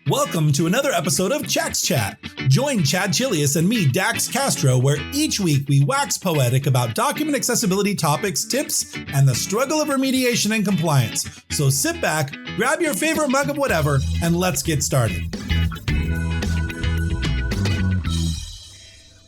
Welcome to another episode of Chax Chat. Join Chad Chilius and me, Dax Castro, where each week we wax poetic about document accessibility topics, tips, and the struggle of remediation and compliance. So sit back, grab your favorite mug of whatever, and let's get started.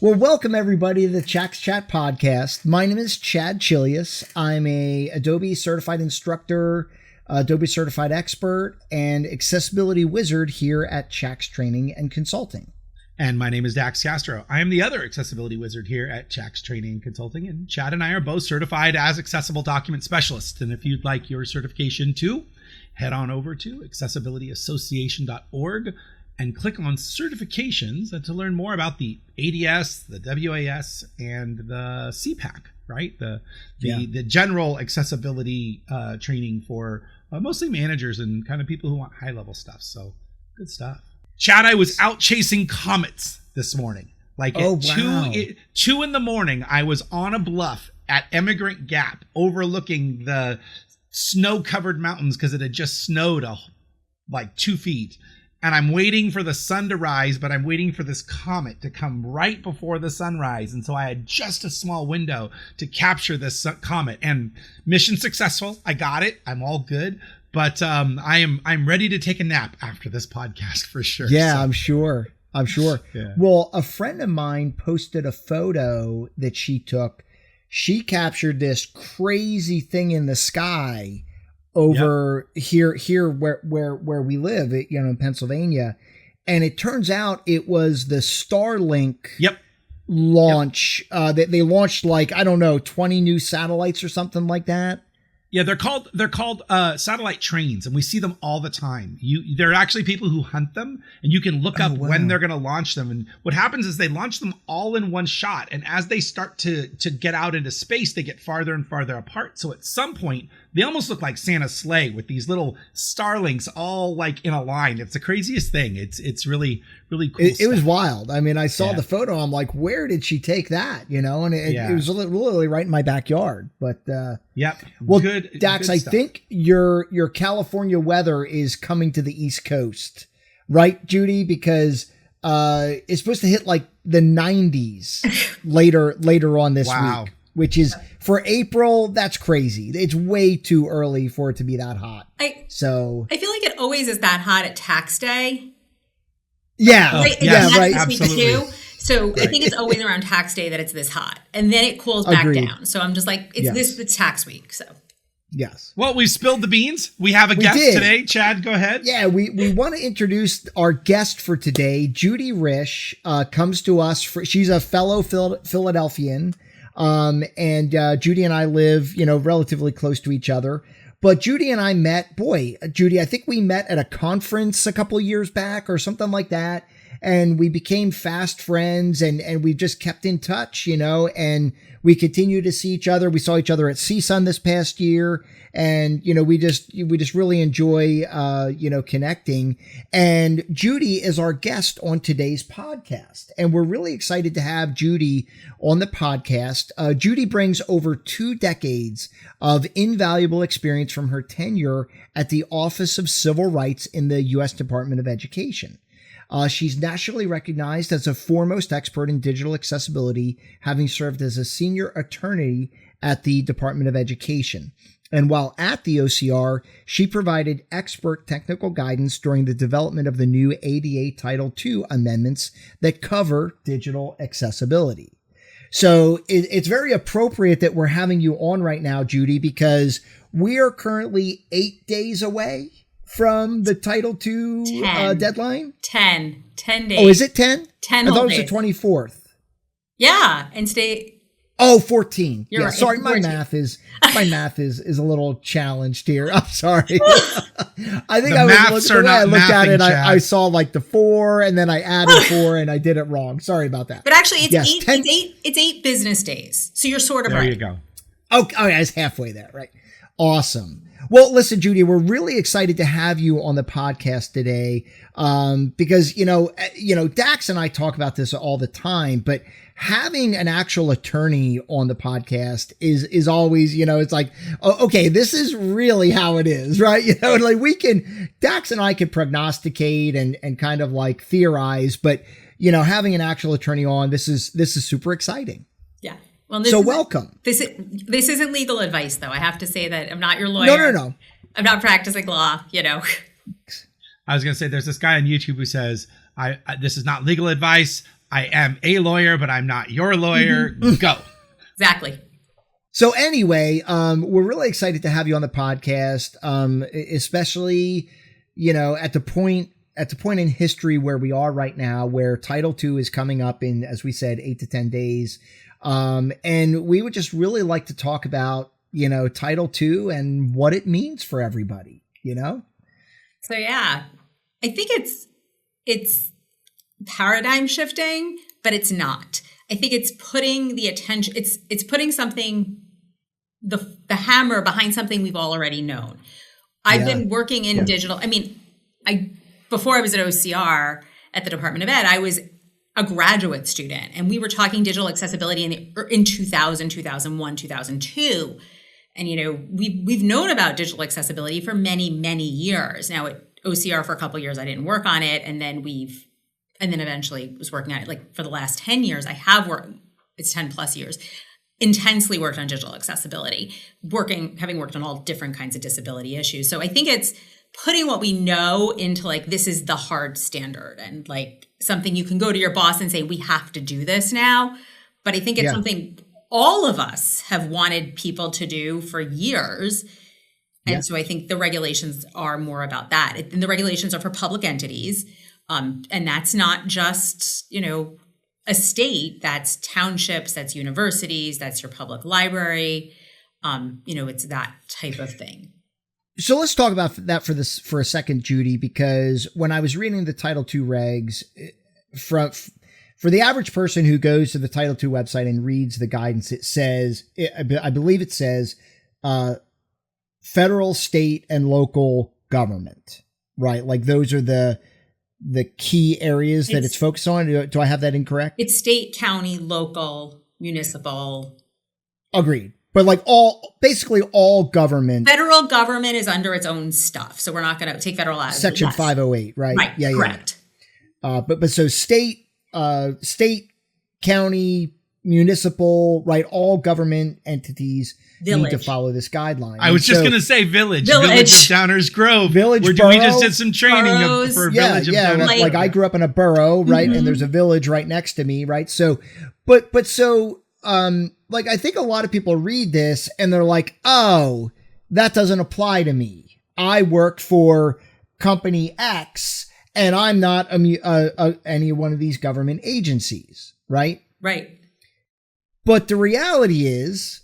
Well, welcome everybody to the Chax Chat podcast. My name is Chad Chilius. I'm a Adobe certified instructor, Adobe certified expert, and accessibility wizard here at Chax Training and Consulting. And my name is Dax Castro. I am the other accessibility wizard here at Chax Training and Consulting. And Chad and I are both certified as accessible document specialists. And if you'd like your certification too, head on over to accessibilityassociation.org and click on certifications to learn more about the ADS, the WAS, and the CPAC, right? The general accessibility training for mostly managers and kind of people who want high-level stuff. So good stuff. Chad, I was out chasing comets this morning. Like at 2 in the morning, I was on a bluff at Emigrant Gap overlooking the snow-covered mountains because it had just snowed like 2 feet. And I'm waiting for the sun to rise, but I'm waiting for this comet to come right before the sunrise. And so I had just a small window to capture this comet. And mission successful. I got it. I'm all good. But I'm ready to take a nap after this podcast for sure. Yeah, so. I'm sure. Yeah. Well, a friend of mine posted a photo that she took. She captured this crazy thing in the sky over here where we live, in Pennsylvania. And it turns out it was the Starlink launch that they launched, like, I don't know, 20 new satellites or something like that. Yeah, they're called satellite trains, and we see them all the time. There are actually people who hunt them, and you can look up when they're going to launch them. And what happens is they launch them all in one shot, and as they start to get out into space, they get farther and farther apart. So at some point, they almost look like Santa's sleigh with these little starlings all like in a line. It's the craziest thing. It's really, really cool. It was wild. I mean, I saw the photo. I'm like, where did she take that? And it was literally right in my backyard. But well, good. Dax, good, I think your California weather is coming to the East Coast, right, Judy? Because it's supposed to hit like the 90s later on this week, which is for April. That's crazy. It's way too early for it to be that hot. I feel like it always is that hot at tax day. Yeah, right. Absolutely. So I think it's always around tax day that it's this hot, and then it cools back down. So I'm just like, it's the tax week. So. Yes. Well, we've spilled the beans. We have a guest today. Chad, go ahead. Yeah, we want to introduce our guest for today. Judy Risch comes to us. She's a fellow Philadelphian, and Judy and I live, relatively close to each other. But Judy and I met, Judy, I think we met at a conference a couple of years back or something like that. And we became fast friends, and we just kept in touch, and we continue to see each other. We saw each other at CSUN this past year, and, we just really enjoy, connecting. And Judy is our guest on today's podcast, and we're really excited to have Judy on the podcast. Judy brings over 2 decades of invaluable experience from her tenure at the Office of Civil Rights in the U.S. Department of Education. She's nationally recognized as a foremost expert in digital accessibility, having served as a senior attorney at the Department of Education. And while at the OCR, she provided expert technical guidance during the development of the new ADA Title II amendments that cover digital accessibility. So it's very appropriate that we're having you on right now, Judy, because we are currently 8 days away from the Title II deadline? 10 days. Oh, is it 10? 10 I thought days. it was the 24th. Yeah, and today. Oh, 14. You're right. Sorry, my math is a little challenged here. I'm sorry. I think I looked at it. I saw like the 4, and then I added 4, and I did it wrong. Sorry about that. But actually, it's 8 business days. So you're sort of right. There you go. Okay, it's halfway there, right? Awesome. Well, listen, Judy, we're really excited to have you on the podcast today, because, Dax and I talk about this all the time, but having an actual attorney on the podcast is always, it's like, oh, okay, this is really how it is, right? Like Dax and I can prognosticate and kind of like theorize, but having an actual attorney on, this is super exciting. Yeah. Well, welcome. This isn't legal advice, though. I have to say that I'm not your lawyer. No. I'm not practicing law, I was going to say, there's this guy on YouTube who says, this is not legal advice. I am a lawyer, but I'm not your lawyer. Mm-hmm. Go. Exactly. So anyway, we're really excited to have you on the podcast, especially, at the point in history where we are right now, where Title II is coming up in, as we said, 8 to 10 days. And we would just really like to talk about, Title II and what it means for everybody, So, yeah, I think it's paradigm shifting, but it's not. I think it's putting the attention, it's putting something, the hammer behind something we've all already known. I've been working in digital. I mean, before I was at OCR at the Department of Ed, I was a graduate student, and we were talking digital accessibility in 2000, 2001, 2002. And, we've known about digital accessibility for many, many years. Now at OCR for a couple of years, I didn't work on it. And then eventually was working on it. Like for the last 10 years, I have worked, it's 10 plus years, intensely worked on digital accessibility, having worked on all different kinds of disability issues. So I think it's putting what we know into like, this is the hard standard and like something you can go to your boss and say, we have to do this now. But I think it's something all of us have wanted people to do for years. And so I think the regulations are more about that. And the regulations are for public entities. And that's not just, a state, that's townships, that's universities, that's your public library. It's that type of thing. So let's talk about that for a second, Judy, because when I was reading the Title II regs, for the average person who goes to the Title II website and reads the guidance, it says, I believe it says, federal, state, and local government, right? Like those are the key areas that it's focused on. Do I have that incorrect? It's state, county, local, municipal. Agreed. But like basically all government. Federal government is under its own stuff. So we're not going to take federal out. Section 508, right? Right. Yeah, correct. But so state, county, municipal, right? All government entities need to follow this guideline. I was just going to say village of Downers Grove. Village, we just did some training for Village of Downers Grove. Like I grew up in a borough, right? Mm-hmm. And there's a village right next to me, right? So, like I think a lot of people read this and they're like, oh, that doesn't apply to me. I work for company X and I'm not any one of these government agencies, right? Right. But the reality is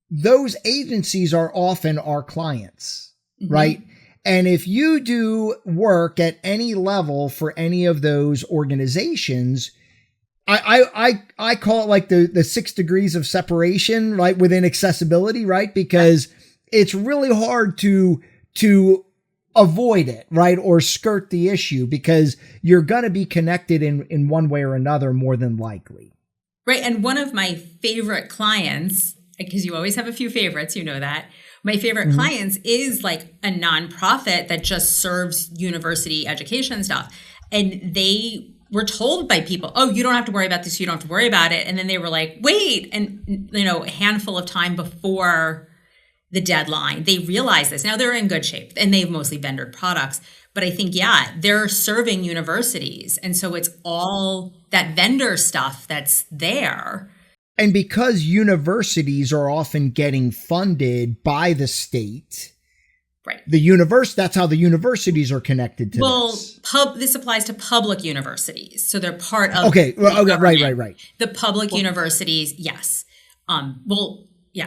those agencies are often our clients, right? And if you do work at any level for any of those organizations, I call it like the 6 degrees of separation, right? Within accessibility, right? Because it's really hard to avoid it, right? Or skirt the issue because you're going to be connected in one way or another more than likely. Right. And one of my favorite clients, because you always have a few favorites, you know that. My favorite clients is like a nonprofit that just serves university education stuff. And they were told by people, oh, you don't have to worry about this. You don't have to worry about it. And then they were like, wait. And, a handful of time before the deadline, they realized this. Now they're in good shape and they've mostly vendored products. But I think, they're serving universities. And so it's all that vendor stuff that's there. And because universities are often getting funded by the state, right? That's how the universities are connected to this. This applies to public universities. So they're part of right. The public universities, yes.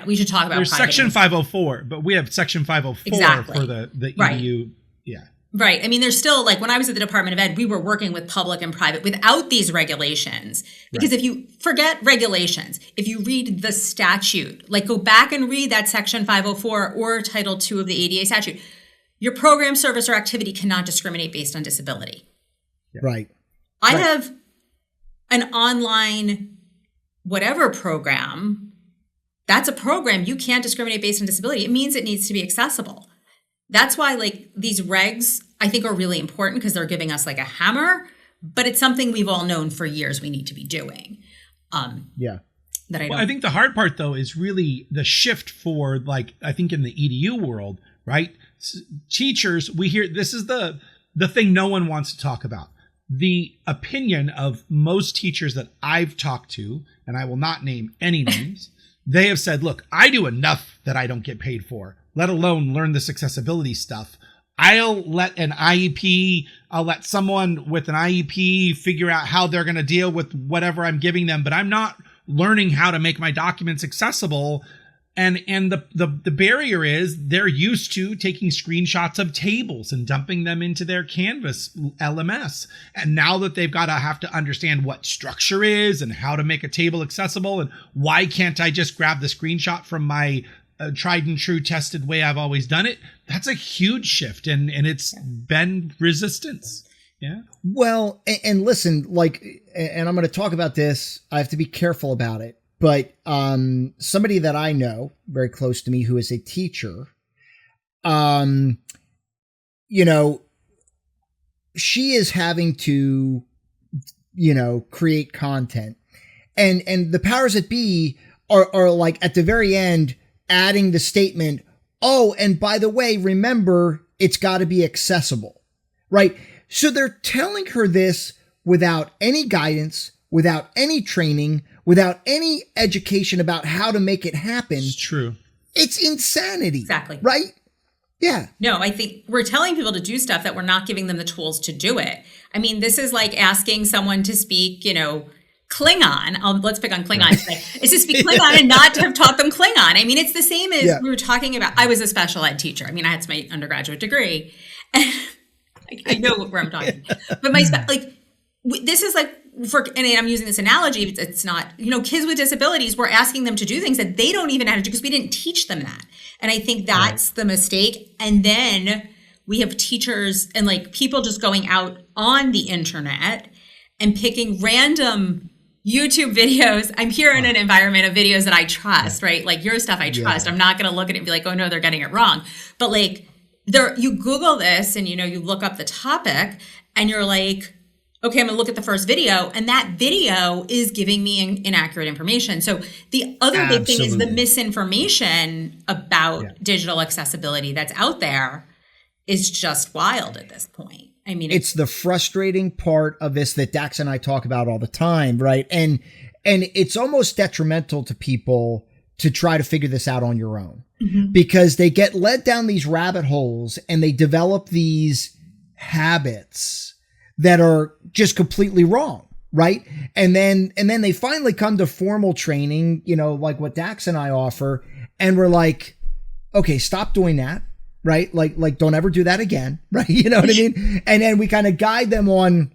We should talk about there's Section 504, but we have Section 504 for the EDU. Yeah. Right. I mean, there's still, like, when I was at the Department of Ed, we were working with public and private without these regulations. Because if you forget regulations, if you read the statute, like go back and read that Section 504 or Title II of the ADA statute, your program, service, or activity cannot discriminate based on disability. Right. I have an online whatever program, that's a program. You can't discriminate based on disability. It means it needs to be accessible. That's why like these regs, I think, are really important because they're giving us like a hammer, but it's something we've all known for years we need to be doing. I think the hard part though is really the shift for like, I think in the EDU world, right? Teachers, we hear, this is the thing no one wants to talk about. The opinion of most teachers that I've talked to, and I will not name any names, they have said, look, I do enough that I don't get paid for, let alone learn this accessibility stuff. I'll let someone with an IEP figure out how they're going to deal with whatever I'm giving them, but I'm not learning how to make my documents accessible. And the barrier is they're used to taking screenshots of tables and dumping them into their Canvas LMS. And now that they've got to have to understand what structure is and how to make a table accessible, and why can't I just grab the screenshot from my tried and true tested way I've always done it, that's a huge shift. And it's been resistance. Yeah. Well, and listen, like, and I'm going to talk about this. I have to be careful about it. But somebody that I know very close to me who is a teacher, she is having to, create content. And the powers that be are like at the very end adding the statement, oh, and by the way, remember, it's got to be accessible, right? So they're telling her this without any guidance, without any training, without any education about how to make it happen. It's true. It's insanity. Exactly. Right? Yeah. No, I think we're telling people to do stuff that we're not giving them the tools to do it. I mean, this is like asking someone to speak, Klingon. Let's pick on Klingon today. It's to speak Klingon and not to have taught them Klingon. I mean, it's the same as we were talking about. I was a special ed teacher. I mean, I had my undergraduate degree. And I know where I'm talking. But this is like, and I'm using this analogy, it's not, kids with disabilities, we're asking them to do things that they don't even know how to do because we didn't teach them that. And I think that's the mistake. And then we have teachers and like people just going out on the internet and picking random YouTube videos. I'm here in an environment of videos that I trust, right? Like your stuff I trust. I'm not going to look at it and be like, oh no, they're getting it wrong. But like you Google this and, you look up the topic and you're like, okay, I'm going to look at the first video, and that video is giving me inaccurate information. So the other big thing is the misinformation about digital accessibility that's out there is just wild at this point. I mean, it's the frustrating part of this that Dax and I talk about all the time, right? And it's almost detrimental to people to try to figure this out on your own because they get led down these rabbit holes and they develop these habits that are just completely wrong, right? And then they finally come to formal training, like what Dax and I offer, and we're like, okay, stop doing that, right? Like don't ever do that again, right? You know what I mean? And then we kind of guide them on,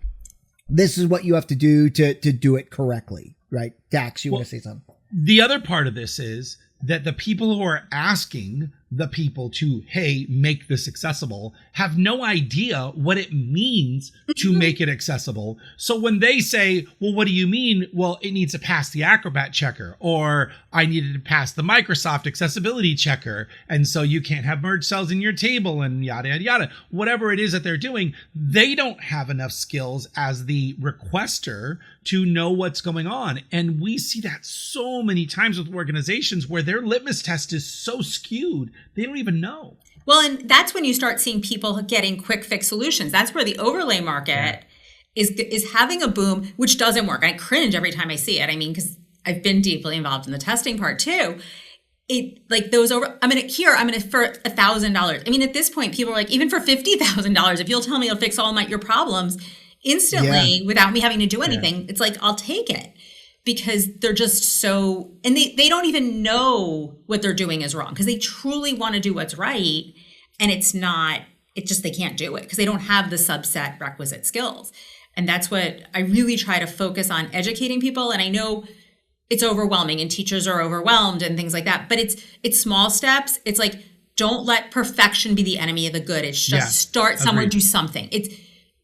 this is what you have to do to do it correctly, right? Dax, you want to say something? The other part of this is that the people who are asking the people to, hey, make this accessible, have no idea what it means to make it accessible. So when they say, well, what do you mean? Well, it needs to pass the Acrobat checker, or I needed to pass the Microsoft accessibility checker, and so you can't have merged cells in your table and yada, yada, yada. Whatever it is that they're doing, they don't have enough skills as the requester to know what's going on. And we see that so many times with organizations where their litmus test is so skewed, they don't even know. Well, and that's when you start seeing people getting quick fix solutions. That's where the overlay market is having a boom, which doesn't work. I cringe every time I see it. I mean, because I've been deeply involved in the testing part too. It like those for $1,000. I mean, at this point, people are like, even for $50,000, if you'll tell me it'll fix all your problems instantly without me having to do anything, it's like, I'll take it. Because they're just so, and they don't even know what they're doing is wrong because they truly want to do what's right. And it's not, it's just, they can't do it because they don't have the subset requisite skills. And that's what I really try to focus on, educating people. And I know it's overwhelming and teachers are overwhelmed and things like that, but it's small steps. It's like, don't let perfection be the enemy of the good. It's just start somewhere, do something.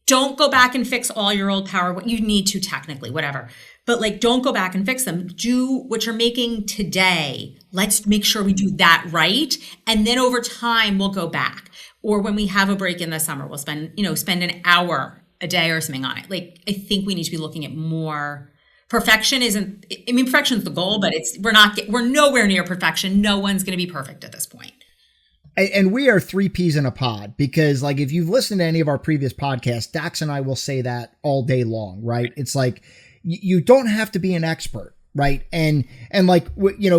Don't go back and fix all your old power, what you need to technically, whatever. But like, don't go back and fix them. Do what you're making today. Let's make sure we do that right. And then over time, we'll go back. Or when we have a break in the summer, we'll spend an hour a day or something on it. Like, I think we need to be looking at more. Perfection isn't, I mean, perfection's the goal, but we're nowhere near perfection. No one's going to be perfect at this point. And we are three peas in a pod, because like, if you've listened to any of our previous podcasts, Dax and I will say that all day long, right? It's like, you don't have to be an expert, right? And like,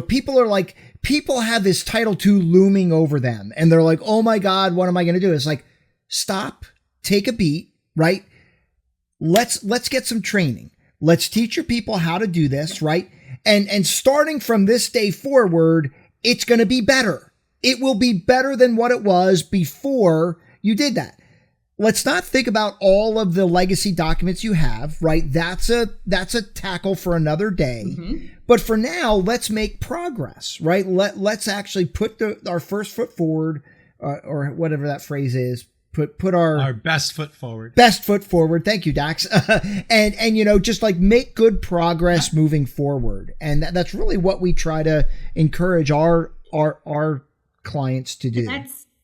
people are like, people have this Title II looming over them, and they're like, oh my God, what am I going to do? It's like, stop, take a beat, right? Let's get some training. Let's teach your people how to do this, right? And starting from this day forward, it's going to be better. It will be better than what it was before you did that. Let's not think about all of the legacy documents you have, right? That's a tackle for another day. Mm-hmm. But for now, let's make progress, right? Let's actually put our first foot forward, or whatever that phrase is. Put our best foot forward. Best foot forward. Thank you, Dax. And just like make good progress moving forward. And that's really what we try to encourage our clients to do.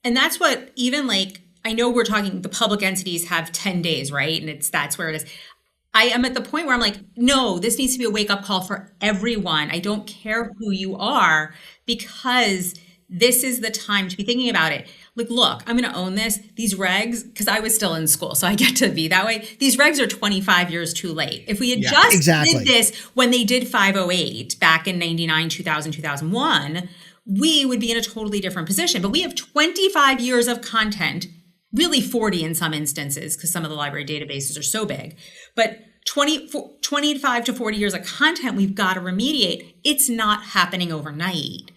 And that's what, even like, I know we're talking, the public entities have 10 days, right? And that's where it is. I am at the point where I'm like, no, this needs to be a wake up call for everyone. I don't care who you are, because this is the time to be thinking about it. Like, look, I'm going to own this. These regs, because I was still in school, so I get to be that way. These regs are 25 years too late. If we had did this when they did 508 back in 99, 2000, 2001, we would be in a totally different position. But we have 25 years of content, really 40 in some instances, because some of the library databases are so big. But 25 to 40 years of content we've got to remediate. It's not happening overnight.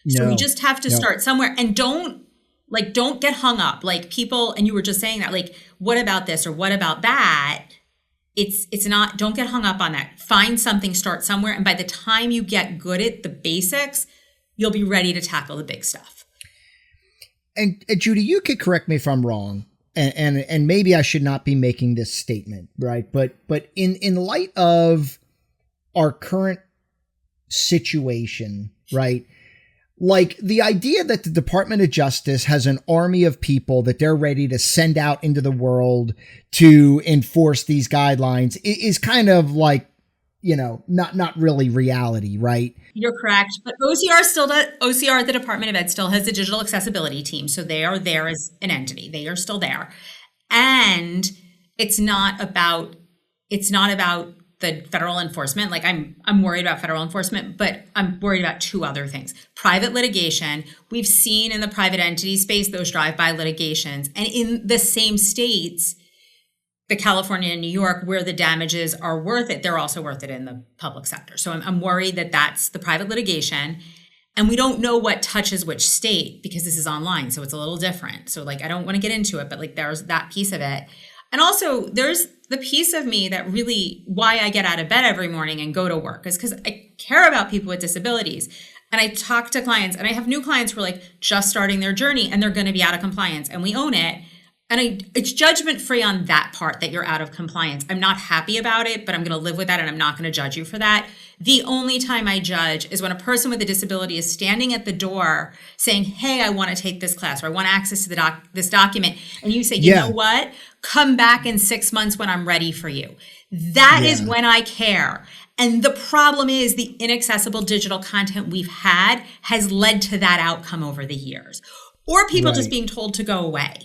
So we just have to start somewhere, and don't get hung up. Like, people, and you were just saying that, like, what about this or what about that? It's not, don't get hung up on that. Find something, start somewhere. And by the time you get good at the basics, you'll be ready to tackle the big stuff. And Judy, you could correct me if I'm wrong. And maybe I should not be making this statement, right? But in light of our current situation, right? Like, the idea that the Department of Justice has an army of people that they're ready to send out into the world to enforce these guidelines is kind of like, not really reality, right? You're correct. But OCR, the Department of Ed, still has a digital accessibility team. So they are there as an entity. They are still there. And it's not about the federal enforcement. Like, I'm worried about federal enforcement, but I'm worried about two other things. Private litigation. We've seen in the private entity space those drive-by litigations. And in the same states, the California and New York, where the damages are worth it, they're also worth it in the public sector. So I'm worried that that's the private litigation. And we don't know what touches which state, because this is online. So it's a little different. So like, I don't want to get into it, but like, there's that piece of it. And also, there's the piece of me that really, why I get out of bed every morning and go to work, is because I care about people with disabilities. And I talk to clients, and I have new clients who are like just starting their journey, and they're going to be out of compliance, and we own it. And it's judgment free on that part, that you're out of compliance. I'm not happy about it, but I'm going to live with that, and I'm not going to judge you for that. The only time I judge is when a person with a disability is standing at the door saying, hey, I want to take this class, or I want access to this document. And you say, you know what? Come back in 6 months when I'm ready for you. That is when I care. And the problem is, the inaccessible digital content we've had has led to that outcome over the years, or people just being told to go away.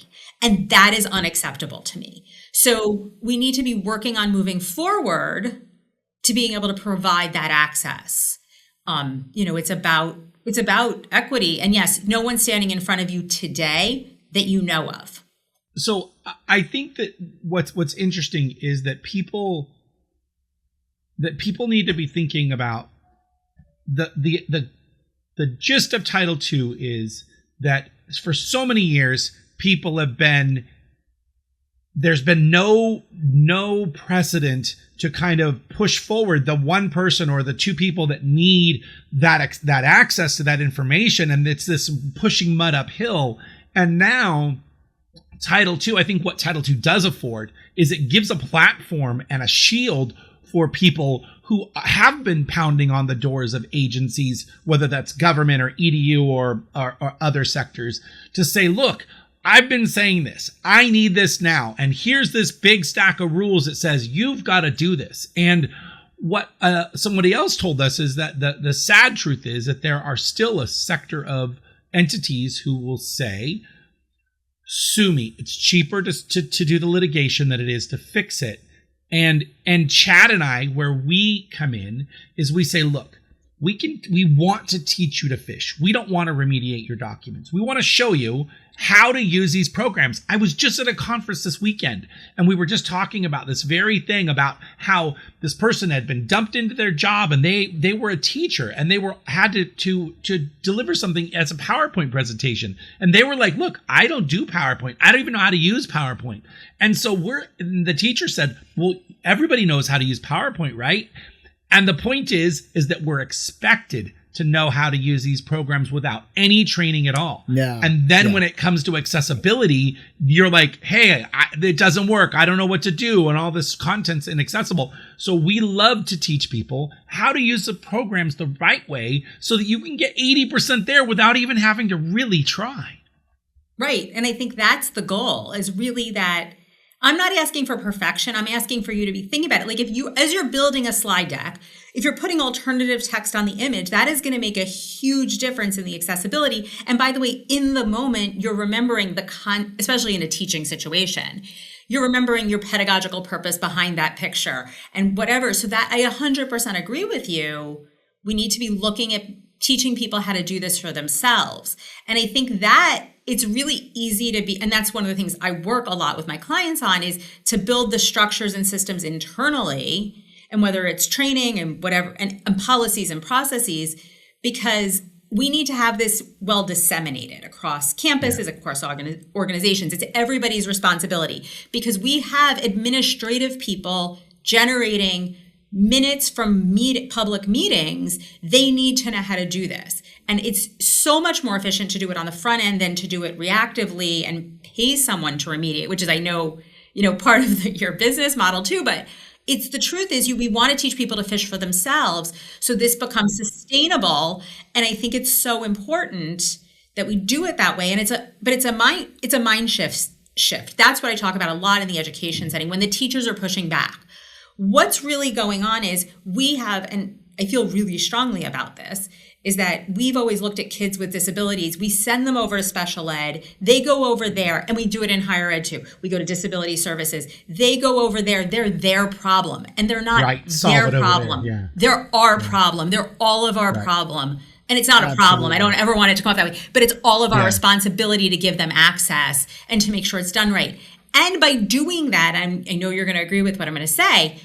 And that is unacceptable to me. So we need to be working on moving forward to being able to provide that access. It's about equity. And yes, no one's standing in front of you today that you know of. So I think that what's interesting is that people need to be thinking about the gist of Title II is that for so many years, people there's been no precedent to kind of push forward the one person or the two people that need that access to that information. And it's this pushing mud uphill. And now Title II, I think what Title II does afford is it gives a platform and a shield for people who have been pounding on the doors of agencies, whether that's government or EDU or other sectors, to say, look, I've been saying this. I need this now. And here's this big stack of rules that says you've got to do this. And what somebody else told us is that the sad truth is that there are still a sector of entities who will say, sue me. It's cheaper to do the litigation than it is to fix it. And Chad and I, where we come in, is we say, look, we want to teach you to fish. We don't want to remediate your documents. We want to show you how to use these programs. I was just at a conference this weekend, and we were just talking about this very thing, about how this person had been dumped into their job, and they were a teacher, and they had to deliver something as a PowerPoint presentation. And they were like, look, I don't do PowerPoint. I don't even know how to use PowerPoint. And so the teacher said, well, everybody knows how to use PowerPoint, right? And the point is that we're expected to know how to use these programs without any training at all. No. And then when it comes to accessibility, you're like, hey, it doesn't work. I don't know what to do. And all this content's inaccessible. So we love to teach people how to use the programs the right way so that you can get 80% there without even having to really try. Right. And I think that's the goal, is really that I'm not asking for perfection. I'm asking for you to be thinking about it. Like, if you, as you're building a slide deck, if you're putting alternative text on the image, that is going to make a huge difference in the accessibility. And by the way, in the moment, you're remembering especially in a teaching situation, you're remembering your pedagogical purpose behind that picture and whatever. So that I 100% agree with you. We need to be looking at teaching people how to do this for themselves. And I think that it's really easy to be, and that's one of the things I work a lot with my clients on, is to build the structures and systems internally, and whether it's training and whatever, and policies and processes, because we need to have this well disseminated across campuses, across organizations. It's everybody's responsibility, because we have administrative people generating minutes from public meetings. They need to know how to do this. And it's so much more efficient to do it on the front end than to do it reactively and pay someone to remediate, which is, I know, part of your business model too. But it's the truth is we want to teach people to fish for themselves so this becomes sustainable. And I think it's so important that we do it that way. And it's a mind shift. That's what I talk about a lot in the education setting when the teachers are pushing back. What's really going on is we have, and I feel really strongly about this, is that we've always looked at kids with disabilities. We send them over to special ed. They go over there, and we do it in higher ed too. We go to disability services. They go over there. They're their problem, and they're not their problem. Yeah. They're our problem. They're all of our problem. And it's not a problem. I don't ever want it to come off that way. But it's all of our responsibility to give them access and to make sure it's done right. And by doing that, I know you're going to agree with what I'm going to say,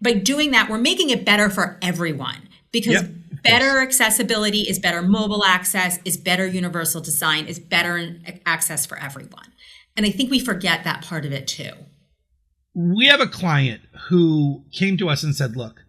by doing that, we're making it better for everyone, because better accessibility is better mobile access, is better universal design, is better access for everyone. And I think we forget that part of it too. We have a client who came to us and said, look,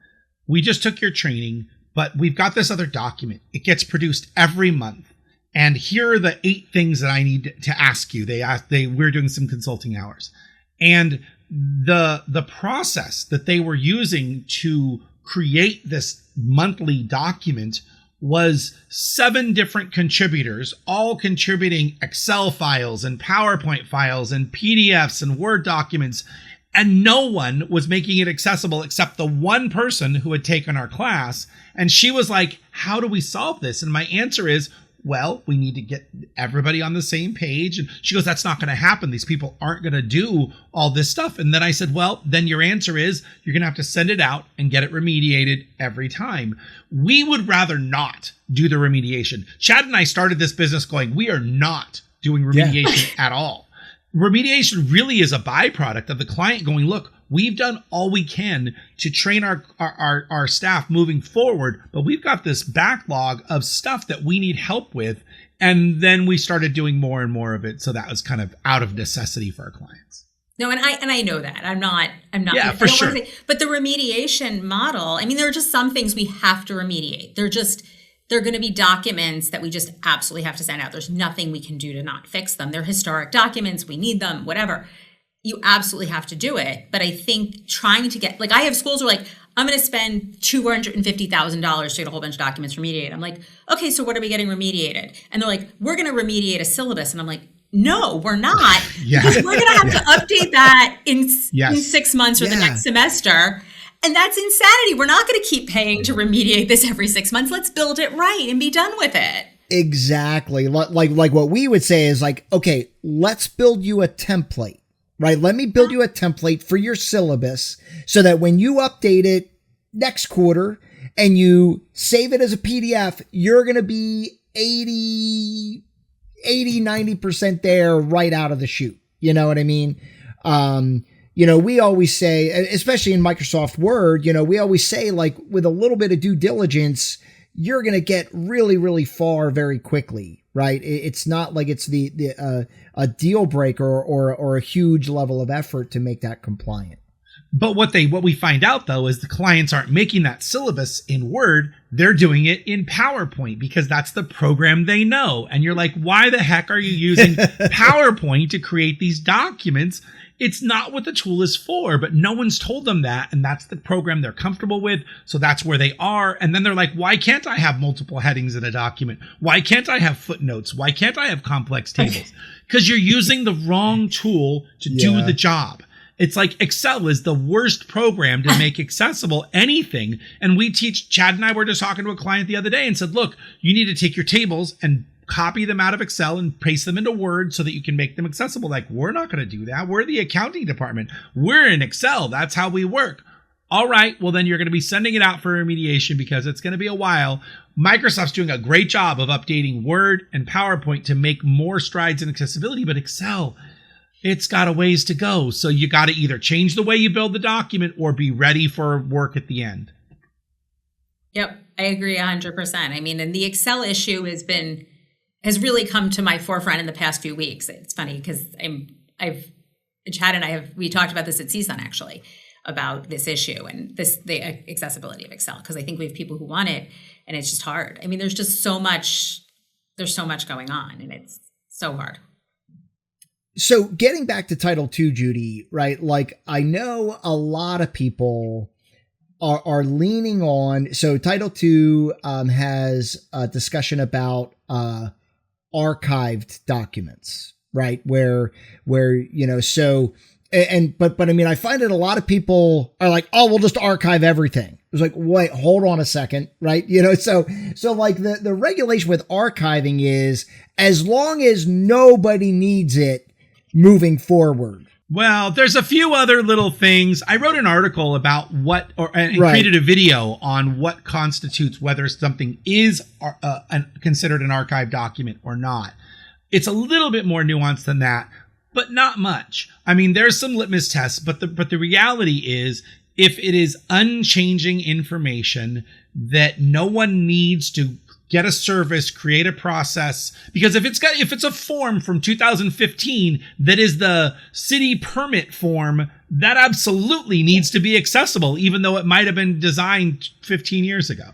we just took your training, but we've got this other document. It gets produced every month. And here are the 8 things that I need to ask you. We're doing some consulting hours. And the process that they were using to create this monthly document was 7 different contributors, all contributing Excel files and PowerPoint files and PDFs and Word documents. And no one was making it accessible except the one person who had taken our class. And she was like, how do we solve this? And my answer is, well, we need to get everybody on the same page. And she goes, that's not going to happen. These people aren't going to do all this stuff. And then I said, well, then your answer is you're going to have to send it out and get it remediated every time. We would rather not do the remediation. Chad and I started this business going, we are not doing remediation at all. Remediation really is a byproduct of the client going, look, we've done all we can to train our staff moving forward, but we've got this backlog of stuff that we need help with. And then we started doing more and more of it. So that was kind of out of necessity for our clients. No, and I know that. I'm not. Yeah, for sure. But the remediation model, I mean, there are just some things we have to remediate. They're going to be documents that we just absolutely have to send out. There's nothing we can do to not fix them. They're historic documents. We need them, whatever. You absolutely have to do it. But I think trying to get, like, I have schools where, like, I'm going to spend $250,000 to get a whole bunch of documents remediated. I'm like, okay, so what are we getting remediated? And they're like, we're going to remediate a syllabus. And I'm like, no, we're not. Because we're going to have to update that in 6 months or the next semester. And that's insanity. We're not going to keep paying to remediate this every 6 months. Let's build it right and be done with it. Exactly. Like what we would say is like, okay, let's build you a template, right? Let me build you a template for your syllabus so that when you update it next quarter and you save it as a PDF, you're going to be 90% there right out of the chute. You know what I mean? We always say, especially in Microsoft Word, we always say like with a little bit of due diligence, you're going to get really, really far very quickly, right? It's not like it's a deal breaker or a huge level of effort to make that compliant. But what we find out though is the clients aren't making that syllabus in Word. They're doing it in PowerPoint because that's the program they know. And you're like, why the heck are you using PowerPoint to create these documents? It's not what the tool is for, but no one's told them that. And that's the program they're comfortable with. So that's where they are. And then they're like, why can't I have multiple headings in a document? Why can't I have footnotes? Why can't I have complex tables? Because you're using the wrong tool to do the job. It's like Excel is the worst program to make accessible anything. And Chad and I were just talking to a client the other day and said, look, you need to take your tables and copy them out of Excel and paste them into Word so that you can make them accessible. Like, we're not going to do that. We're the accounting department. We're in Excel. That's how we work. All right, well, then you're going to be sending it out for remediation because it's going to be a while. Microsoft's doing a great job of updating Word and PowerPoint to make more strides in accessibility, but Excel, it's got a ways to go. So you got to either change the way you build the document or be ready for work at the end. Yep, I agree 100%. I mean, and the Excel issue has really come to my forefront in the past few weeks. It's funny because Chad and I we talked about this at CSUN actually, about this issue and the accessibility of Excel, because I think we have people who want it and it's just hard. I mean, there's so much going on and it's so hard. So getting back to Title II, Judy, right? Like, I know a lot of people are leaning on. So Title II has a discussion about archived documents, right? Where so. But I mean, I find that a lot of people are like, oh, we'll just archive everything. It's like, wait, hold on a second, right? So like the regulation with archiving is as long as nobody needs it moving forward. Well, there's a few other little things. I wrote an article about created a video on what constitutes whether something is considered an archived document or not. It's a little bit more nuanced than that, but not much. I mean, there's some litmus tests, but the reality is if it is unchanging information that no one needs to get a service, create a process, because if it's a form from 2015 that is the city permit form, that absolutely needs to be accessible, even though it might have been designed 15 years ago.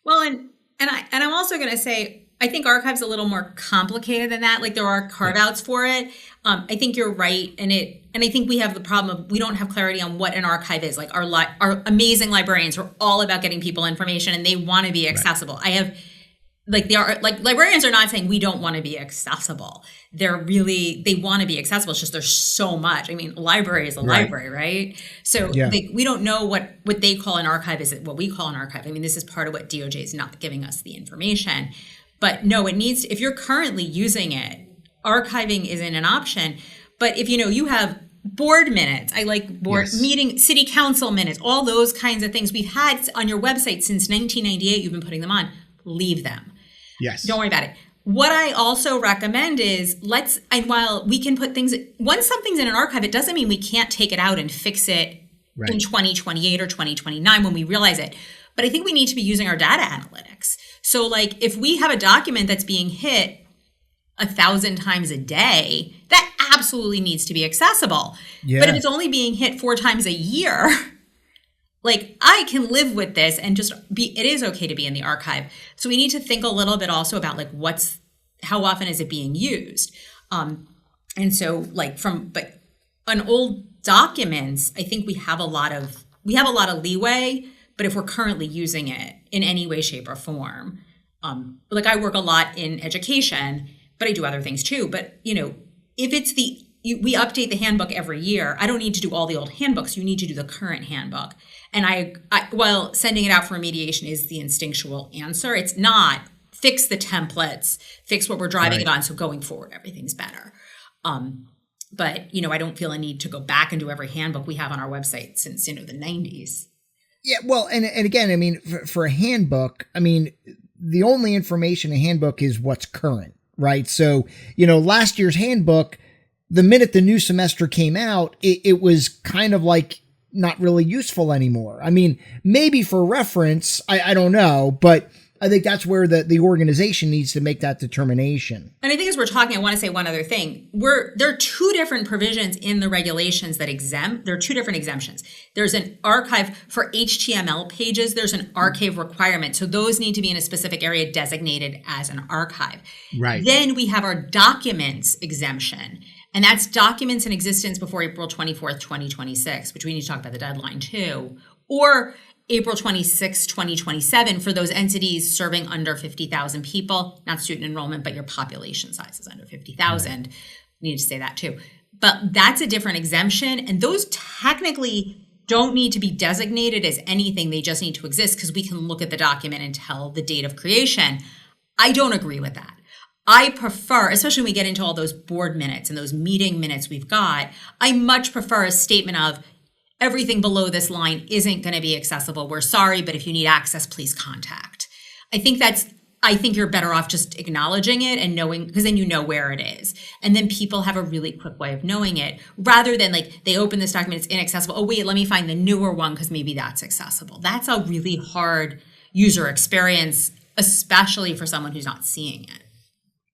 Well, and I'm also going to say, I think archive's a little more complicated than that. Like, there are carve-outs for it. I think you're right. And I think we have the problem of we don't have clarity on what an archive is. Like, our amazing librarians are all about getting people information and they want to be accessible. Right. Librarians are not saying we don't want to be accessible. They want to be accessible. It's just there's so much. I mean, a library is a library, right? So we don't know what they call an archive is what we call an archive. I mean, this is part of what DOJ is not giving us the information. But no, it needs, if you're currently using it, archiving isn't an option. But if you have board minutes, I like meeting, city council minutes, all those kinds of things we've had on your website since 1998, you've been putting them on, leave them. Yes. Don't worry about it. What I also recommend is while we can put things, once something's in an archive, it doesn't mean we can't take it out and fix it in 2028 or 2029 when we realize it. But I think we need to be using our data analytics. So like if we have a document that's being hit 1,000 times a day, that absolutely needs to be accessible. Yeah. But if it's only being hit 4 times a year, like I can live with this and it is okay to be in the archive. So we need to think a little bit also about like how often is it being used? And so like but on old documents, I think we have a lot of we have a lot of leeway, but if we're currently using it in any way, shape, or form, like I work a lot in education, but I do other things too. But, if it's we update the handbook every year, I don't need to do all the old handbooks. You need to do the current handbook. And I while sending it out for remediation is the instinctual answer, it's not fix the templates, fix what we're driving it on. So going forward, everything's better. But, I don't feel a need to go back and do every handbook we have on our website since, the 90s. Yeah, well, and again, I mean, for a handbook, I mean, the only information in a handbook is what's current, right? So, last year's handbook, the minute the new semester came out, it was kind of like not really useful anymore. I mean, maybe for reference, I don't know, but I think that's where the organization needs to make that determination. And I think as we're talking, I want to say one other thing. There are two different provisions in the regulations that exempt. There are two different exemptions. There's an archive for HTML pages. There's an archive requirement. So those need to be in a specific area designated as an archive. Right. Then we have our documents exemption. And that's documents in existence before April 24th, 2026, which we need to talk about the deadline too. Or April 26, 2027 for those entities serving under 50,000 people, not student enrollment, but your population size is under 50,000. Right. Need to say that too. But that's a different exemption. And those technically don't need to be designated as anything. They just need to exist because we can look at the document and tell the date of creation. I don't agree with that. I prefer, especially when we get into all those board minutes and those meeting minutes we've got, I much prefer a statement of everything below this line isn't going to be accessible. We're sorry, but if you need access, please contact. I think you're better off just acknowledging it and knowing, because then you know where it is. And then people have a really quick way of knowing it rather than like they open this document, it's inaccessible. Oh, wait, let me find the newer one because maybe that's accessible. That's a really hard user experience, especially for someone who's not seeing it.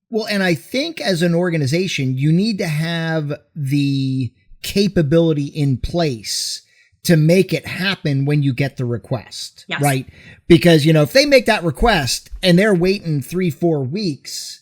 Well, and I think as an organization, you need to have the capability in place to make it happen when you get the request, yes. Right? Because, if they make that request and they're waiting 3-4 weeks,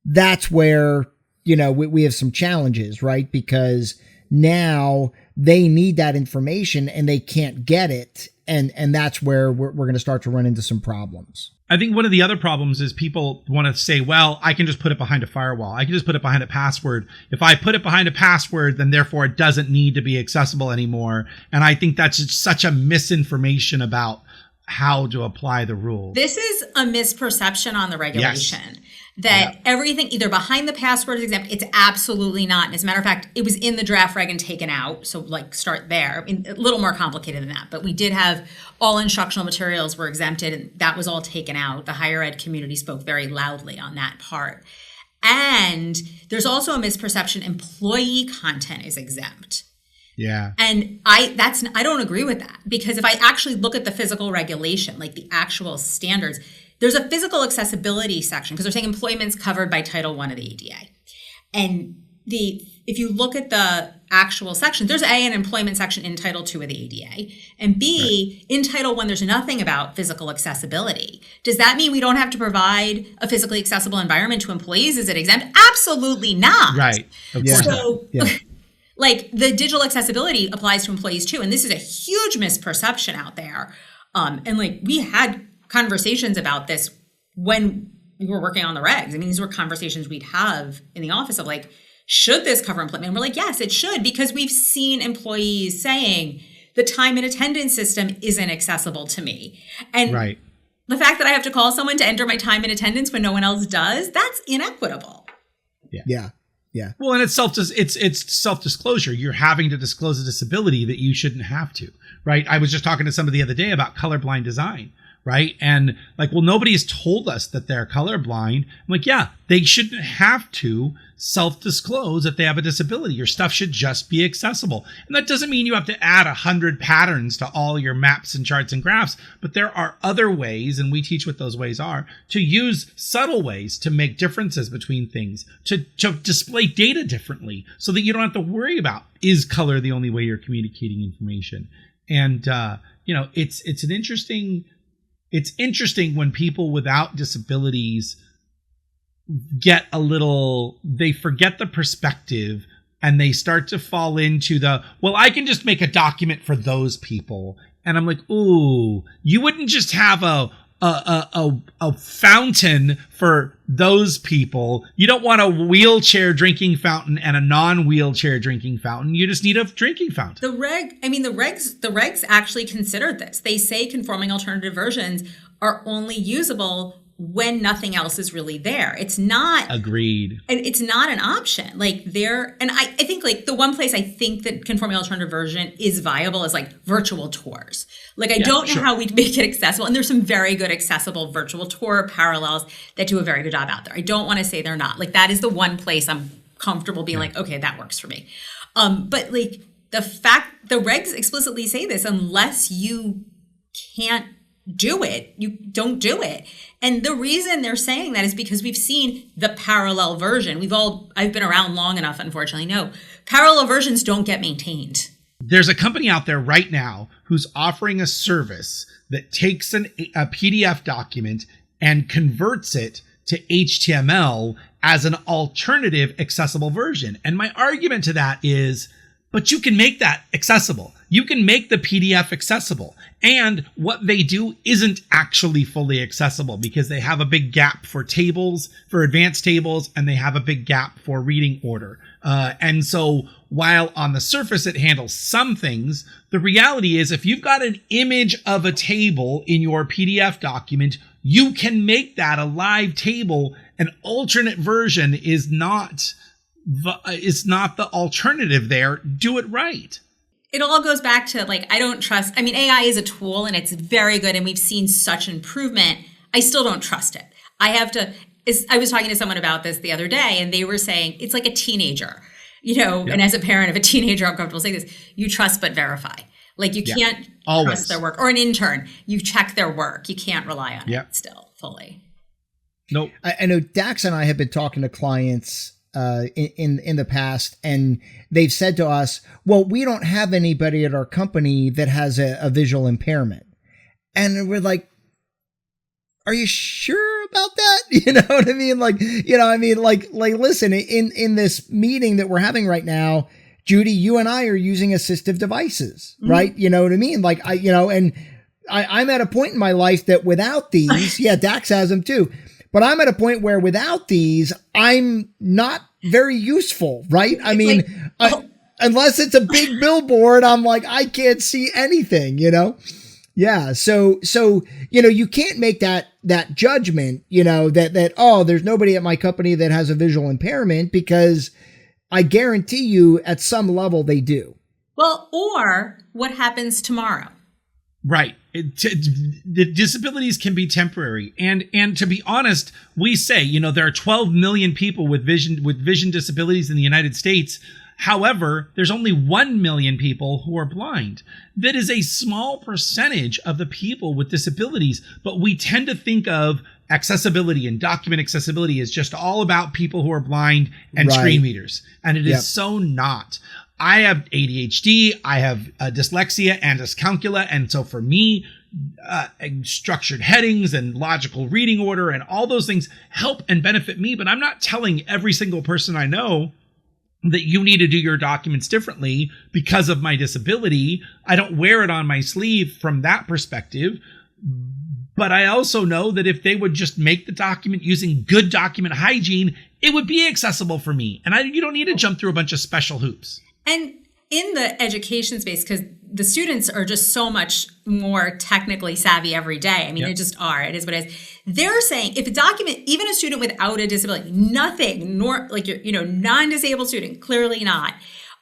that's where, we have some challenges, right? Because now they need that information and they can't get it. And that's where we're going to start to run into some problems. I think one of the other problems is people want to say, well, I can just put it behind a firewall. I can just put it behind a password. If I put it behind a password, then therefore it doesn't need to be accessible anymore. And I think that's just such a misinformation about how to apply the rules. This is a misperception on the regulation. Yes. That everything either behind the password is exempt. It's absolutely not. And as a matter of fact, it was in the draft reg and taken out. So start there. I mean, a little more complicated than that. But we did have all instructional materials were exempted and that was all taken out. The higher ed community spoke very loudly on that part. And there's also a misperception employee content is exempt. Yeah. And I don't agree with that because if I actually look at the physical regulation, like the actual standards, there's a physical accessibility section because they're saying employment's covered by Title I of the ADA. And if you look at the actual section, there's an employment section in Title II of the ADA. And B, in Title I, there's nothing about physical accessibility. Does that mean we don't have to provide a physically accessible environment to employees? Is it exempt? Absolutely not. Right. Of course. So, like the digital accessibility applies to employees too. And this is a huge misperception out there. And like we had conversations about this when we were working on the regs. I mean, these were conversations we'd have in the office of like, should this cover employment? And we're like, yes, it should, because we've seen employees saying the time and attendance system isn't accessible to me. And the fact that I have to call someone to enter my time and attendance when no one else does, that's inequitable. Yeah. Well, and it's self-disclosure. You're having to disclose a disability that you shouldn't have to, right? I was just talking to somebody the other day about colorblind design. Right. And like, well, nobody has told us that they're colorblind. I'm like, yeah, they shouldn't have to self-disclose if they have a disability. Your stuff should just be accessible. And that doesn't mean you have to add 100 patterns to all your maps and charts and graphs. But there are other ways, and we teach what those ways are, to use subtle ways to make differences between things, to display data differently so that you don't have to worry about, is color the only way you're communicating information? And, it's interesting when people without disabilities they forget the perspective and they start to fall into well, I can just make a document for those people. And I'm like, ooh, you wouldn't just have a fountain for those people. You don't want a wheelchair drinking fountain and a non-wheelchair drinking fountain. You just need a drinking fountain. The regs actually considered this. They say conforming alternative versions are only usable when nothing else is really there. It's not agreed. And it's not an option. Like I think like the one place I think that conforming alternative version is viable is like virtual tours. Like I don't know how we'd make it accessible. And there's some very good accessible virtual tour parallels that do a very good job out there. I don't want to say they're not. Like that is the one place I'm comfortable being like, okay, that works for me. But like the regs explicitly say this, unless you can't do it, you don't do it. And the reason they're saying that is because we've seen the parallel version. I've been around long enough, unfortunately, no, parallel versions don't get maintained. There's a company out there right now who's offering a service that takes a PDF document and converts it to HTML as an alternative accessible version. And my argument to that is, but you can make that accessible. You can make the PDF accessible. And what they do isn't actually fully accessible because they have a big gap for tables, for advanced tables, and they have a big gap for reading order. And so while on the surface it handles some things, the reality is if you've got an image of a table in your PDF document, you can make that a live table. An alternate version is not the alternative there. Do it right. It all goes back to like, AI is a tool and it's very good. And we've seen such improvement. I still don't trust it. I was talking to someone about this the other day and they were saying it's like a teenager, and as a parent of a teenager, I'm comfortable saying this, you trust but verify. Like you can't trust their work, or an intern, you check their work. You can't rely on it still fully. Nope. I know Dax and I have been talking to clients in the past, and they've said to us, well, we don't have anybody at our company that has a visual impairment. And we're like, are you sure about that? You know what I mean? Like, listen, in this meeting that we're having right now, Judy, you and I are using assistive devices, right? You know what I mean? Like I'm at a point in my life that without these, Dax has them too. But I'm at a point where without these, I'm not very useful, right? I mean, unless it's a big billboard, I'm like, I can't see anything, Yeah. So, you can't make that judgment, that, there's nobody at my company that has a visual impairment, because I guarantee you at some level they do. Well, or what happens tomorrow? Right. The disabilities can be temporary. And to be honest, we say, there are 12 million people with vision disabilities in the United States. However, there's only 1 million people who are blind. That is a small percentage of the people with disabilities, but we tend to think of accessibility and document accessibility as just all about people who are blind and screen readers. And it is so not. I have ADHD, I have dyslexia and dyscalculia, and so for me, structured headings and logical reading order and all those things help and benefit me, but I'm not telling every single person I know that you need to do your documents differently because of my disability. I don't wear it on my sleeve from that perspective, but I also know that if they would just make the document using good document hygiene, it would be accessible for me, and you don't need to jump through a bunch of special hoops. And in the education space, because the students are just so much more technically savvy every day. I mean, they just are. It is what it is. They're saying if a document, even a student without a disability, nothing, nor like, non-disabled student, clearly not,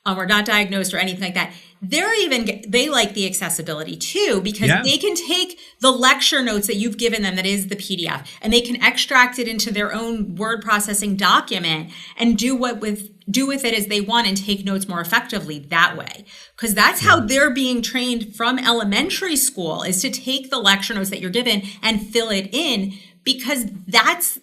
or not diagnosed or anything like that, they like the accessibility too, because they can take the lecture notes that you've given them, that is the PDF, and they can extract it into their own word processing document and do with it as they want and take notes more effectively that way. Because that's how they're being trained from elementary school, is to take the lecture notes that you're given and fill it in, because that's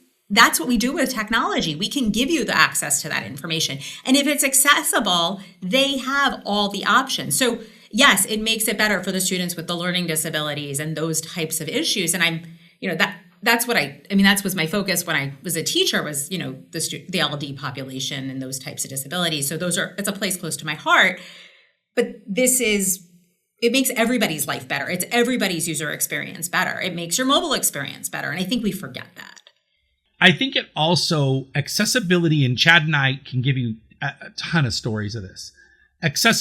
what we do with technology. We can give you the access to that information. And if it's accessible, they have all the options. So yes, it makes it better for the students with the learning disabilities and those types of issues. And that's what that was my focus when I was a teacher was, the LD population and those types of disabilities. So it's a place close to my heart, but it makes everybody's life better. It's everybody's user experience better. It makes your mobile experience better. And I think we forget that. I think it also, accessibility, and Chad and I can give you a ton of stories of this.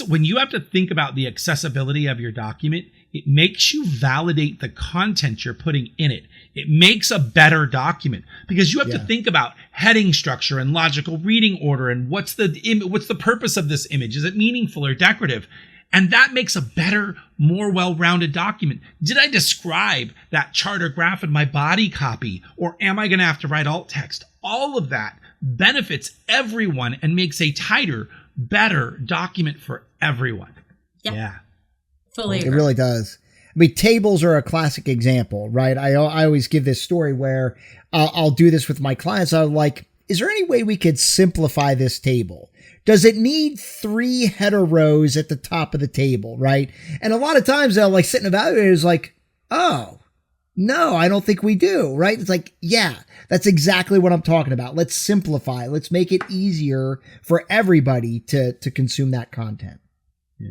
When you have to think about the accessibility of your document, it makes you validate the content you're putting in it. It makes a better document because you have to think about heading structure and logical reading order and what's the purpose of this image? Is it meaningful or decorative? And that makes a better, more well-rounded document. Did I describe that chart or graph in my body copy, or am I going to have to write alt text? All of that benefits everyone and makes a tighter, better document for everyone. Yeah. Fully agree. It really does. I mean, tables are a classic example, right? I always give this story where I'll do this with my clients. I'm like, is there any way we could simplify this table? Does it need 3 header rows at the top of the table, right? And a lot of times they'll like sit and evaluate it, is like, oh, no, I don't think we do, right? It's like, yeah, that's exactly what I'm talking about. Let's simplify. Let's make it easier for everybody to consume that content. Yeah.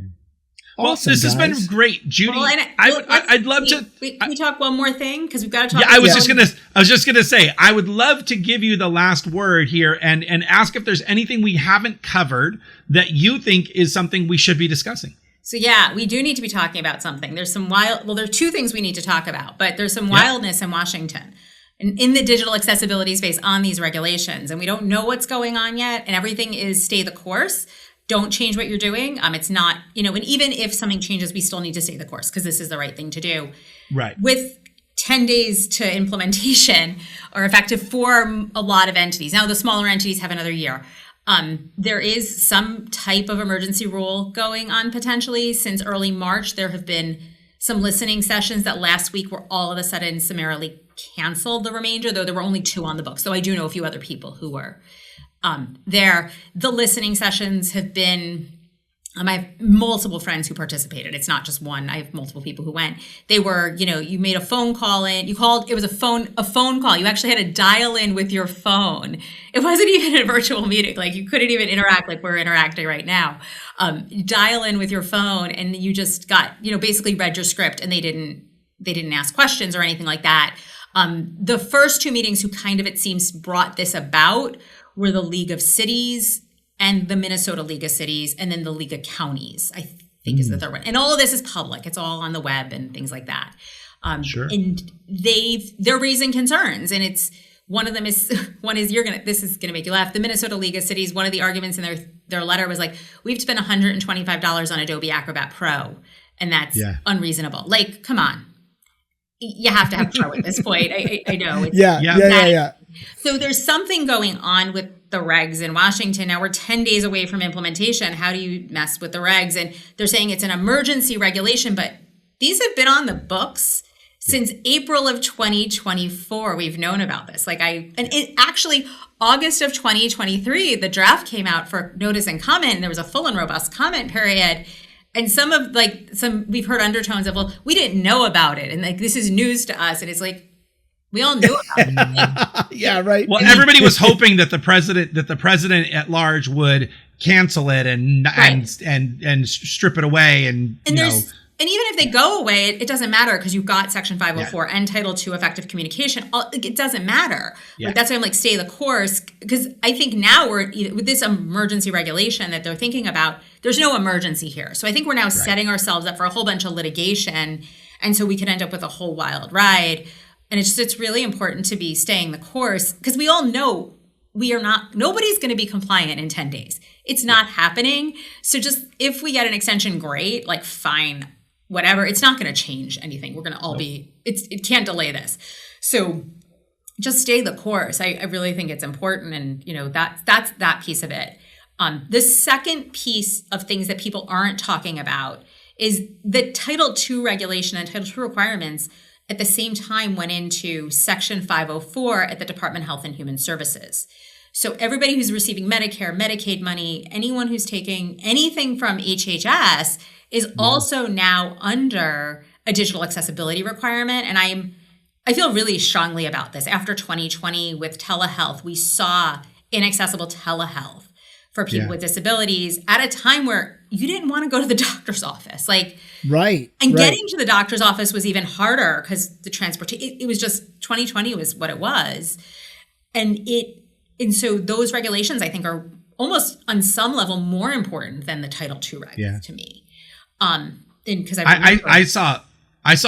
Awesome, this has been great, Judy. Well, I'd love to. Can we talk one more thing? Because we've got to talk. Yeah, I was just gonna say, I would love to give you the last word here and ask if there's anything we haven't covered that you think is something we should be discussing. So yeah, we do need to be talking about something. There's some there are 2 things we need to talk about, but there's some wildness in Washington and in the digital accessibility space on these regulations, and we don't know what's going on yet, and everything is stay the course. Don't change what you're doing. It's not, and even if something changes, we still need to stay the course because this is the right thing to do. Right. With 10 days to implementation or effective for a lot of entities. Now, the smaller entities have another year. There is some type of emergency rule going on potentially. Since early March, there have been some listening sessions that last week were all of a sudden summarily canceled, the remainder, though there were only 2 on the book. So I do know a few other people who were there. The listening sessions have been, I have multiple friends who participated. It's not just one. I have multiple people who went. They were, you made a phone call in. It was a phone call. You actually had to dial in with your phone. It wasn't even a virtual meeting. Like you couldn't even interact like we're interacting right now. You dial in with your phone and you just got, basically read your script and they didn't ask questions or anything like that. The first 2 meetings who kind of, it seems, brought this about were the League of Cities and the Minnesota League of Cities, and then the League of Counties, I think is the third one. And all of this is public. It's all on the web and things like that. Sure. And they're raising concerns. And one is this is gonna make you laugh. The Minnesota League of Cities, one of the arguments in their letter was like, we've spent $125 on Adobe Acrobat Pro, and that's unreasonable. Like, come on. You have to have Pro at this point. I know. Yeah. So there's something going on with the regs in Washington. Now we're 10 days away from implementation. How do you mess with the regs? And they're saying it's an emergency regulation, but these have been on the books since April of 2024. We've known about this. Actually August of 2023, the draft came out for notice and comment, and there was a full and robust comment period. And we've heard undertones of, well, we didn't know about it. And this is news to us. And it's like, we all knew about it. Yeah, right. Well, everybody was hoping that the president at large would cancel it and strip it away. And even if they go away, it doesn't matter because you've got Section 504 and Title II effective communication. It doesn't matter. Yeah. That's why I'm stay the course, because I think now we're with this emergency regulation that they're thinking about. There's no emergency here, so I think we're now setting ourselves up for a whole bunch of litigation, and so we could end up with a whole wild ride. And it's really important to be staying the course because we all know nobody's going to be compliant in 10 days. It's not happening. So just if we get an extension, great, fine. Whatever, it's not going to change anything. We're going to all it can't delay this. So just stay the course. I really think it's important. And, that's that piece of it. The second piece of things that people aren't talking about is the Title II regulation and Title II requirements at the same time went into Section 504 at the Department of Health and Human Services. So everybody who's receiving Medicare, Medicaid money, anyone who's taking anything from HHS is also now under a digital accessibility requirement. And I feel really strongly about this. After 2020 with telehealth, we saw inaccessible telehealth for people with disabilities at a time where you didn't want to go to the doctor's office. Right. And getting to the doctor's office was even harder because the transportation, it was just 2020 was what it was. And so those regulations, I think, are almost on some level more important than the Title II regs to me. Because I saw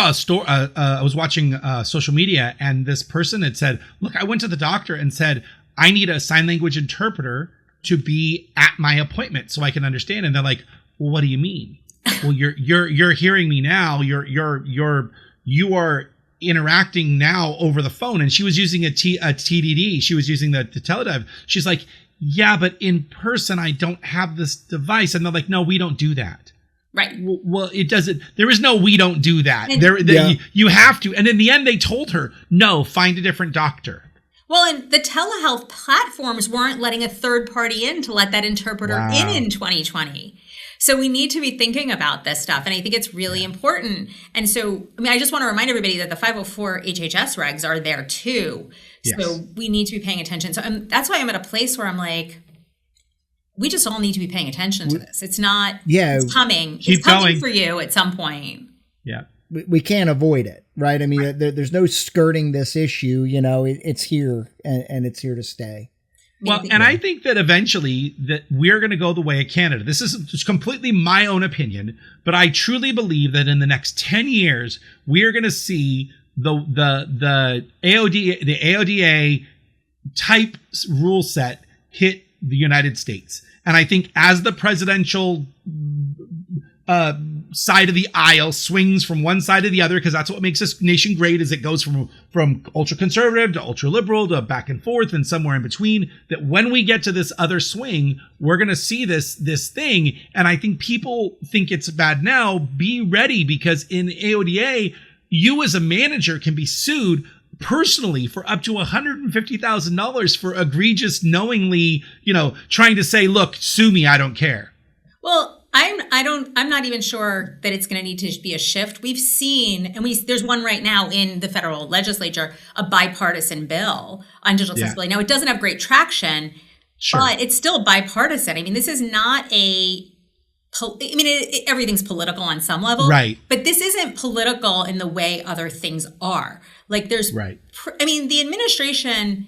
a story. I was watching social media, and this person had said, "Look, I went to the doctor and said I need a sign language interpreter to be at my appointment so I can understand." And they're like, "Well, what do you mean?" "Well, you're hearing me now. You are interacting now over the phone." And she was using a TDD. She was using the teledive. She's like, "Yeah, but in person, I don't have this device." And they're like, "No, we don't do that." Right. Well, it doesn't. There is no we don't do that. And, you have to. And in the end, they told her, no, find a different doctor. Well, and the telehealth platforms weren't letting a third party in to let that interpreter in 2020. So we need to be thinking about this stuff. And I think it's really important. And so, I mean, I just want to remind everybody that the 504 HHS regs are there too. Yes. So we need to be paying attention. So that's why I'm at a place where I'm like, we just all need to be paying attention to this. It's not, it's coming. It's coming for you at some point. Yeah. We can't avoid it, right? I mean, there's no skirting this issue. It's here and it's here to stay. Well, and I think that eventually that we're going to go the way of Canada. This is just completely my own opinion, but I truly believe that in the next 10 years, we are going to see the AODA type rule set hit the United States. And I think as the presidential side of the aisle swings from one side to the other, because that's what makes this nation great, is it goes from ultra conservative to ultra liberal to back and forth and somewhere in between, that when we get to this other swing, we're going to see this thing. And I think people think it's bad now. Be ready, because in AODA, you as a manager can be sued personally for up to $150,000 for egregious, knowingly, trying to say, look, sue me, I don't care. Well, I'm not even sure that it's going to need to be a shift. We've seen, and there's one right now in the federal legislature, a bipartisan bill on digital accessibility. Now, it doesn't have great traction, but it's still bipartisan. I mean, this is not everything's political on some level, right? But this isn't political in the way other things are. Like there's, the administration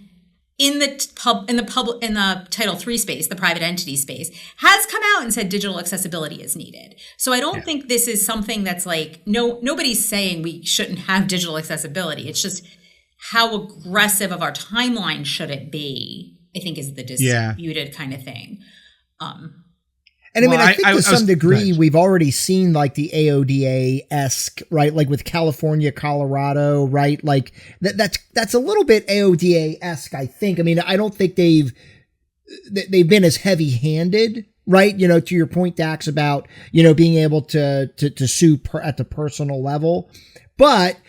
in the Title III space, the private entity space, has come out and said digital accessibility is needed. So I don't think this is something that's like, nobody's saying we shouldn't have digital accessibility. It's just how aggressive of our timeline should it be, I think, is the disputed kind of thing. And I think to some degree, we've already seen like the AODA-esque, right? Like with California, Colorado, right? Like that's a little bit AODA-esque, I think. I mean, I don't think they've been as heavy-handed, right? To your point, Dax, about, being able to sue at the personal level. But,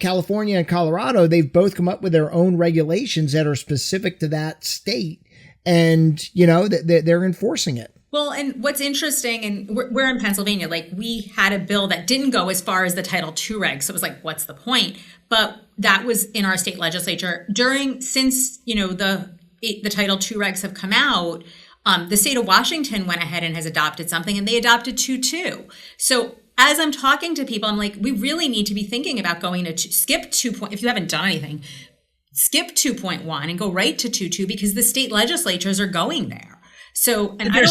California and Colorado, they've both come up with their own regulations that are specific to that state. And, they're enforcing it. Well, and what's interesting, and we're in Pennsylvania, like we had a bill that didn't go as far as the Title II regs. So it was like, what's the point? But that was in our state legislature since the Title II regs have come out. The state of Washington went ahead and has adopted something, and they adopted 2.2. So as I'm talking to people, I'm like, we really need to be thinking about going to skip 2. If you haven't done anything, skip 2.1 and go right to 2.2, because the state legislatures are going there. So, and I don't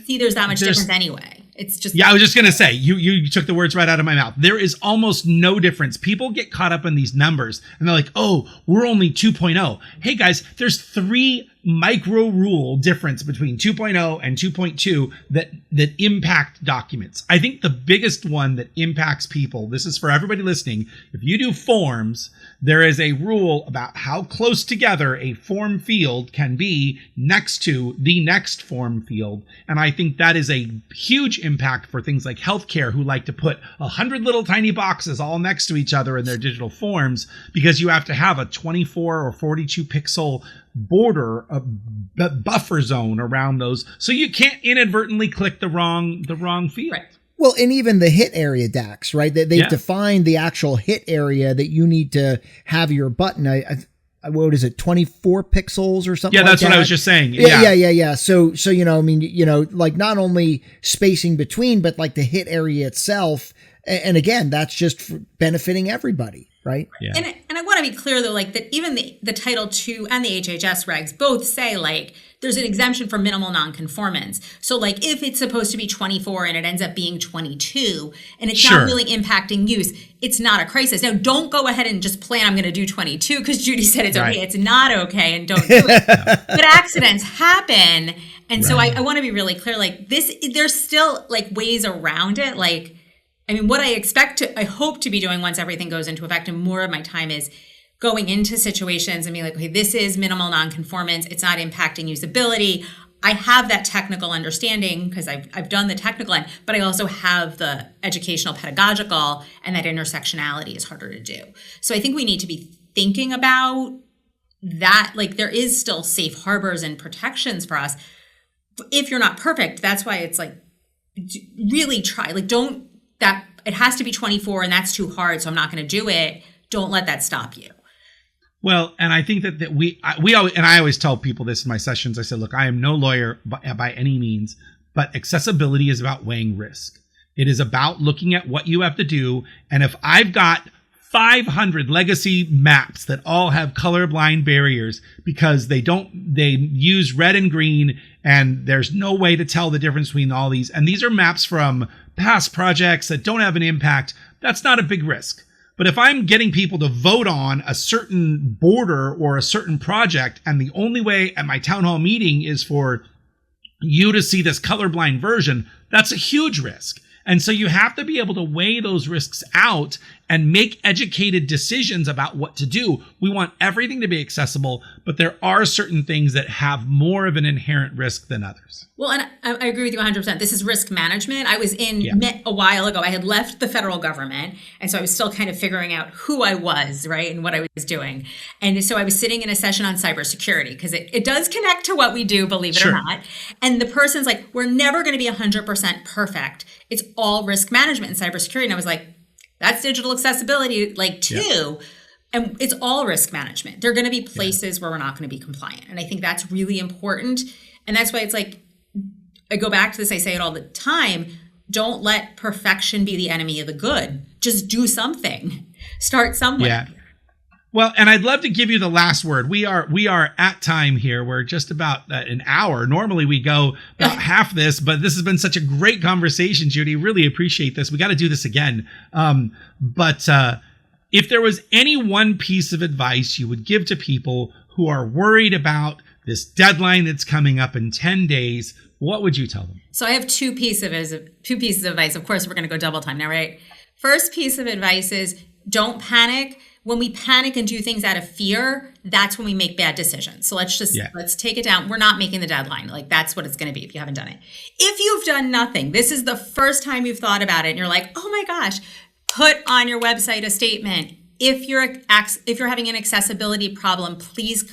see there's that much difference anyway. It's just... I was just going to say, you took the words right out of my mouth. There is almost no difference. People get caught up in these numbers and they're like, oh, we're only 2.0. Hey guys, there's 3 micro rule difference between 2.0 and 2.2 that impact documents. I think the biggest one that impacts people, this is for everybody listening, if you do forms, there is a rule about how close together a form field can be next to the next form field. And I think that is a huge impact for things like healthcare, who like to put 100 little tiny boxes all next to each other in their digital forms, because you have to have a 24 or 42 pixel border, a buffer zone around those, so you can't inadvertently click the wrong field. Right. Well, and even the hit area, Dax, right? They've defined the actual hit area that you need to have your button. What is it, 24 pixels or something? Yeah, that's like what that. I was just saying. Yeah. So I mean, like not only spacing between, but like the hit area itself. And again, that's just for benefiting everybody, right? Yeah. And I want to be clear though, like that even the Title II and the HHS regs both say like there's an exemption for minimal nonconformance. So like if it's supposed to be 24 and it ends up being 22 and it's not really impacting use, it's not a crisis. Now don't go ahead and just plan I'm going to do 22 because Judy said it's okay. It's not okay and don't do it. But accidents happen. And so I want to be really clear, like there's still like ways around it. Like, I mean, what I hope to be doing once everything goes into effect and more of my time is going into situations and being like, okay, this is minimal nonconformance. It's not impacting usability. I have that technical understanding because I've done the technical end, but I also have the educational pedagogical, and that intersectionality is harder to do. So I think we need to be thinking about that. Like there is still safe harbors and protections for us. If you're not perfect, that's why it's like, really try, like that it has to be 24 and that's too hard, so I'm not going to do it. Don't let that stop you. Well, and I think that we always, and I always tell people this in my sessions. I said, look, I am no lawyer by any means, but accessibility is about weighing risk. It is about looking at what you have to do. And if I've got 500 legacy maps that all have colorblind barriers because they use red and green and there's no way to tell the difference between all these. And these are maps from past projects that don't have an impact. That's not a big risk. But if I'm getting people to vote on a certain border or a certain project, and the only way at my town hall meeting is for you to see this colorblind version, that's a huge risk. And so you have to be able to weigh those risks out and make educated decisions about what to do. We want everything to be accessible, but there are certain things that have more of an inherent risk than others. Well, and I agree with you 100%. This is risk management. I was in a while ago. I had left the federal government. And so I was still kind of figuring out who I was, right? And what I was doing. And so I was sitting in a session on cybersecurity because it does connect to what we do, believe it or not. And the person's like, we're never going to be 100% perfect. It's all risk management and cybersecurity. And I was like, that's digital accessibility, like too. And it's all risk management. There are going to be places where we're not going to be compliant. And I think that's really important. And that's why it's like, I go back to this, I say it all the time, don't let perfection be the enemy of the good. Just do something. Start somewhere. Yeah. Well, and I'd love to give you the last word. We are at time here. We're just about an hour. Normally we go about half this, but this has been such a great conversation, Judy. Really appreciate this. We got to do this again. But if there was any one piece of advice you would give to people who are worried about this deadline that's coming up in 10 days, what would you tell them? So I have two pieces of advice. Of course, we're going to go double time now, right? First piece of advice is don't panic. When we panic and do things out of fear, that's when we make bad decisions. So let's take it down. We're not making the deadline. Like that's what it's going to be if you haven't done it. If you've done nothing, this is the first time you've thought about it and you're like, oh my gosh, put on your website a statement. If you're having an accessibility problem, please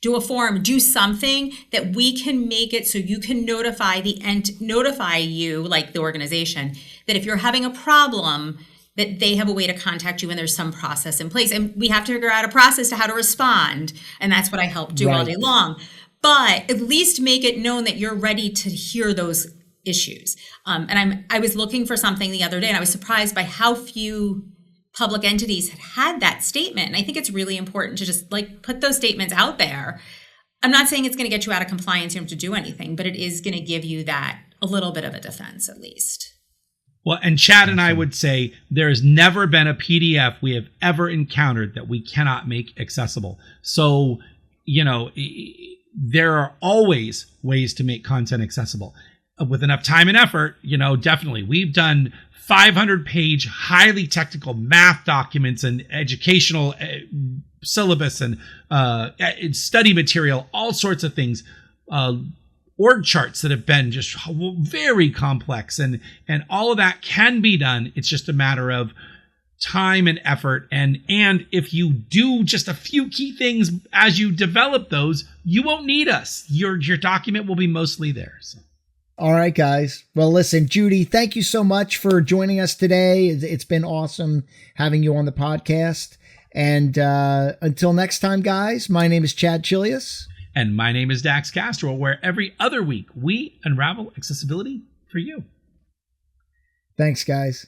do a form, do something that we can make it so you can notify you, like the organization, that if you're having a problem, that they have a way to contact you and there's some process in place. And we have to figure out a process to how to respond. And that's what I help do all day long. But at least make it known that you're ready to hear those issues. I was looking for something the other day and I was surprised by how few public entities had that statement. And I think it's really important to just like put those statements out there. I'm not saying it's going to get you out of compliance. You don't have to do anything, but it is going to give you that a little bit of a defense at least. Well, and Chad and I would say there has never been a PDF we have ever encountered that we cannot make accessible. So, there are always ways to make content accessible. With enough time and effort, definitely. We've done 500-page, highly technical math documents and educational syllabus and study material, all sorts of things. Org charts that have been just very complex, and all of that can be done. It's just a matter of time and effort. And if you do just a few key things as you develop those, you won't need us. Your document will be mostly there. So. All right, guys. Well, listen, Judy, thank you so much for joining us today. It's been awesome having you on the podcast. And until next time, guys, my name is Chad Chilius. And my name is Dax Castro, where every other week we unravel accessibility for you. Thanks, guys.